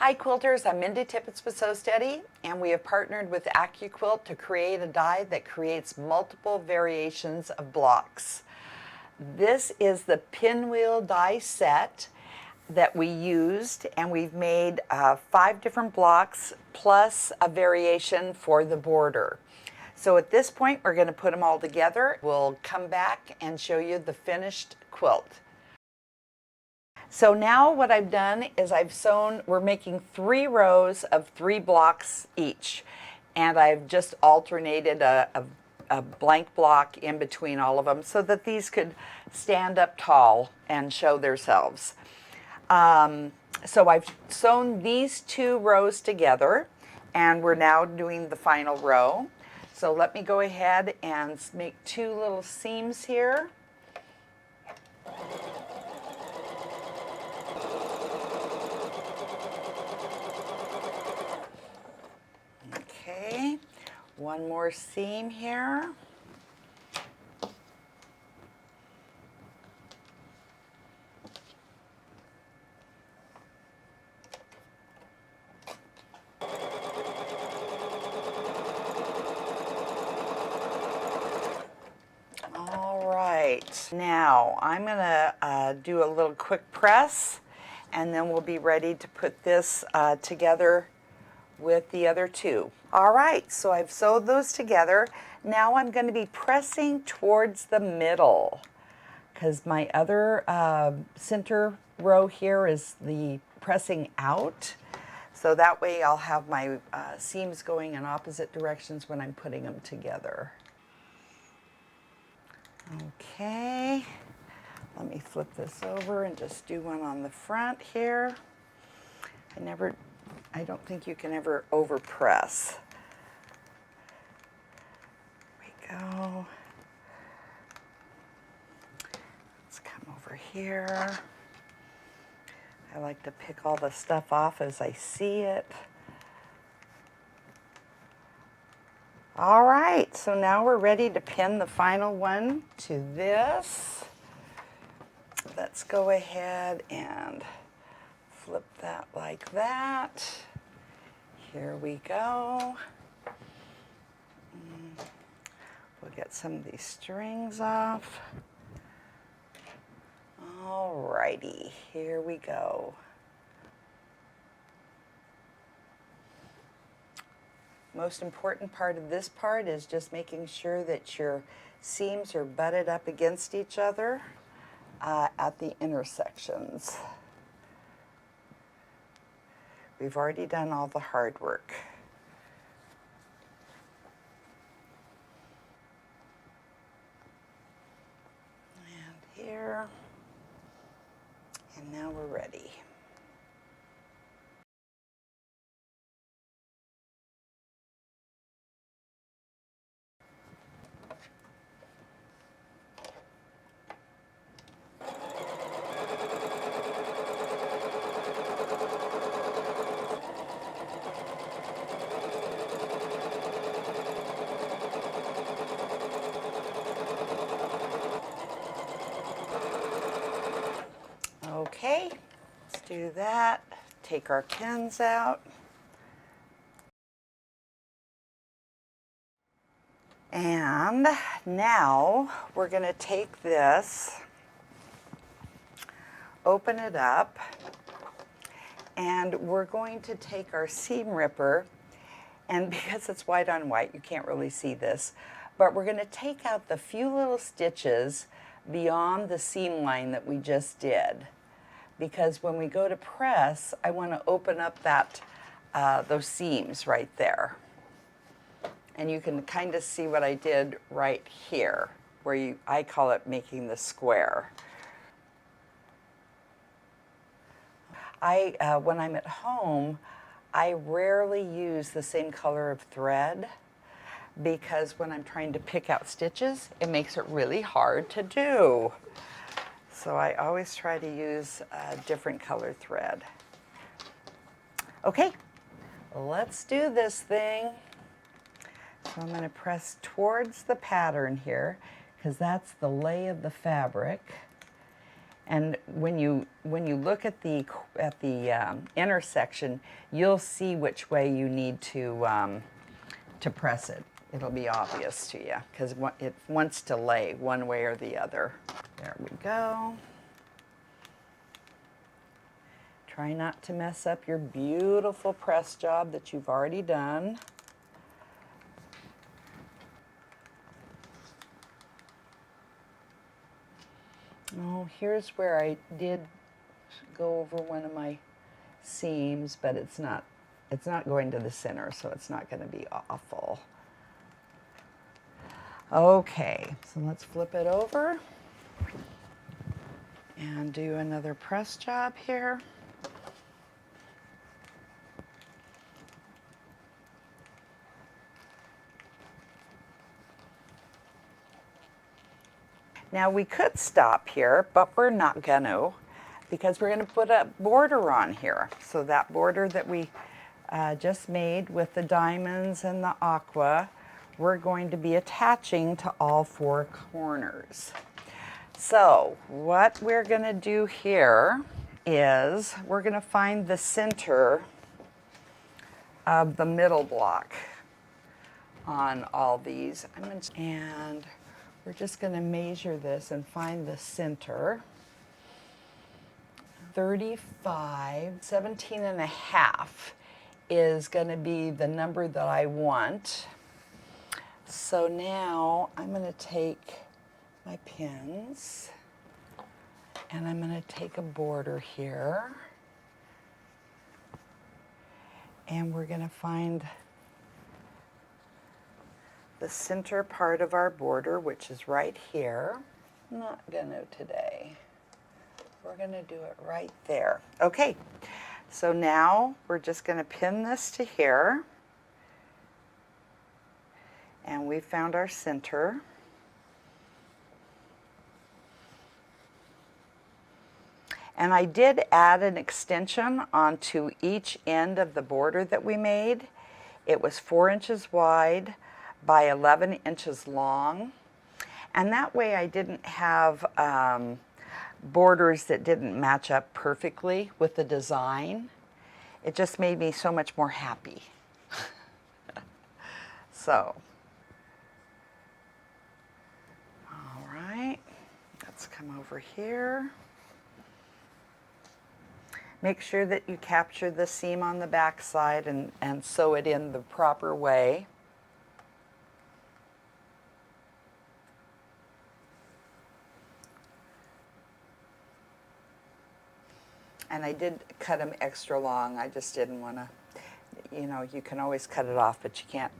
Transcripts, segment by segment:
Hi quilters, I'm Mendy Tippets with Sew Steady, and we have partnered with AccuQuilt to create a die that creates multiple variations of blocks. This is the pinwheel die set that we used, and we've made 5 different blocks plus a variation for the border. So at this point we're going to put them all together. We'll come back and show you the finished quilt. So now what I've done is I've sewn, we're making 3 rows of 3 blocks each. And I've just alternated a blank block in between all of them so that these could stand up tall and show themselves. So I've sewn these 2 rows together, and we're now doing the final row. So let me go ahead and make 2 little seams here. Okay, 1 more seam here. All right, now I'm gonna do a little quick press, and then we'll be ready to put this together with the other 2. All right, so I've sewed those together. Now I'm going to be pressing towards the middle because my other center row here is the pressing out. So that way I'll have my seams going in opposite directions when I'm putting them together. Okay, let me flip this over and just do one on the front here. I don't think you can ever overpress. There we go. Let's come over here. I like to pick all the stuff off as I see it. All right, so now we're ready to pin the final one to this. Let's go ahead and flip that like that. Here we go. We'll get some of these strings off. All righty, here we go. Most important part of this part is just making sure that your seams are butted up against each other at the intersections. We've already done all the hard work. And here, and now we're ready. Okay, let's do that. Take our pins out. And now we're going to take this, open it up, and we're going to take our seam ripper, and because it's white on white, you can't really see this, but we're going to take out the few little stitches beyond the seam line that we just did. Because when we go to press, I want to open up that those seams right there. And you can kind of see what I did right here, where I call it making the square. When I'm at home, I rarely use the same color of thread because when I'm trying to pick out stitches, it makes it really hard to do. So I always try to use a different color thread. Okay, let's do this thing. So I'm going to press towards the pattern here because that's the lay of the fabric. And when you look at the intersection, you'll see which way you need to press it. It'll be obvious to you because it wants to lay one way or the other. There we go. Try not to mess up your beautiful press job that you've already done. Oh, here's where I did go over one of my seams, but it's not going to the center, so it's not going to be awful. Okay, so let's flip it over and do another press job here. Now we could stop here, but we're not gonna, because we're gonna put a border on here. So that border that we just made with the diamonds and the aqua, we're going to be attaching to all four corners. So what we're gonna do here is we're gonna find the center of the middle block on all these. And we're just going to measure this and find the center. 35, 17 and a half is going to be the number that I want. So now I'm going to take my pins and I'm going to take a border here. And we're going to find the center part of our border, which is right here. I'm not gonna today. We're gonna do it right there. Okay, so now we're just gonna pin this to here. And we found our center. And I did add an extension onto each end of the border that we made. It was 4 inches wide by 11 inches long. And that way I didn't have borders that didn't match up perfectly with the design. It just made me so much more happy. So, all right, let's come over here. Make sure that you capture the seam on the back side and sew it in the proper way. And I did cut them extra long. I just didn't want to, you know, you can always cut it off, but you can't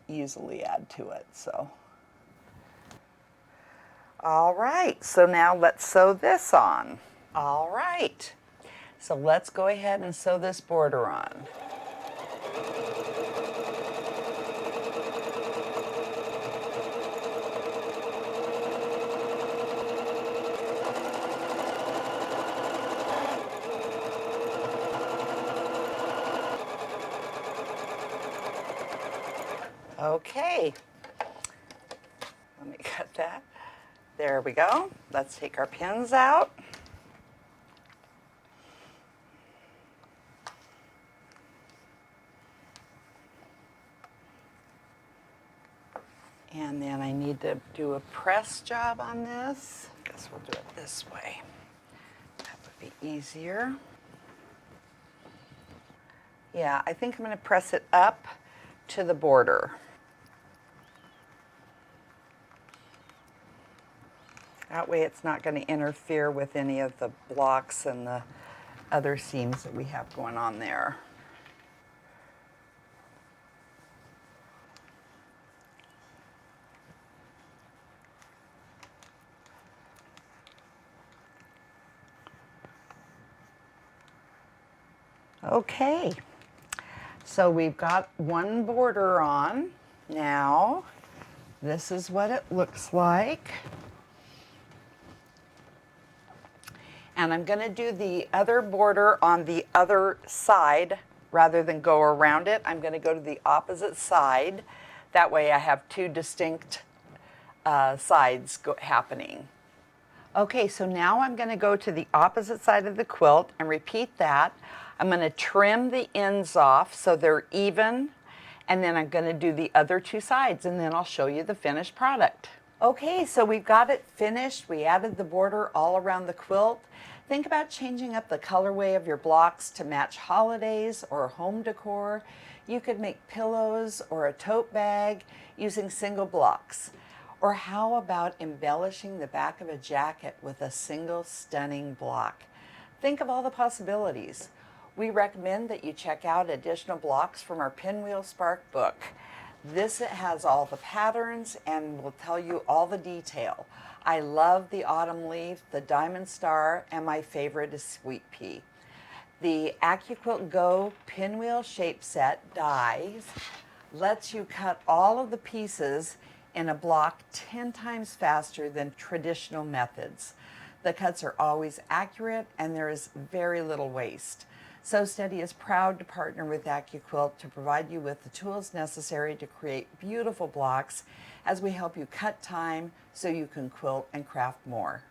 easily add to it, so. All right, so now let's sew this on. All right, so let's go ahead and sew this border on. Okay, let me cut that. There we go. Let's take our pins out. And then I need to do a press job on this. I guess we'll do it this way. That would be easier. Yeah, I think I'm going to press it up to the border. That way it's not going to interfere with any of the blocks and the other seams that we have going on there. Okay, so we've got one border on. Now, this is what it looks like. And I'm going to do the other border on the other side rather than go around it. I'm going to go to the opposite side. That way I have two distinct sides happening. Okay, so now I'm going to go to the opposite side of the quilt and repeat that. I'm going to trim the ends off so they're even, and then I'm going to do the other two sides, and then I'll show you the finished product. Okay, so we've got it finished. We added the border all around the quilt. Think about changing up the colorway of your blocks to match holidays or home decor. You could make pillows or a tote bag using single blocks. Or how about embellishing the back of a jacket with a single stunning block? Think of all the possibilities. We recommend that you check out additional blocks from our Pinwheel Spark book. This has all the patterns and will tell you all the detail. I love the autumn leaf, the diamond star, and my favorite is sweet pea. The AccuQuilt Go Pinwheel Shape Set dies lets you cut all of the pieces in a block 10 times faster than traditional methods. The cuts are always accurate and there is very little waste. Sew Steady is proud to partner with AccuQuilt to provide you with the tools necessary to create beautiful blocks as we help you cut time so you can quilt and craft more.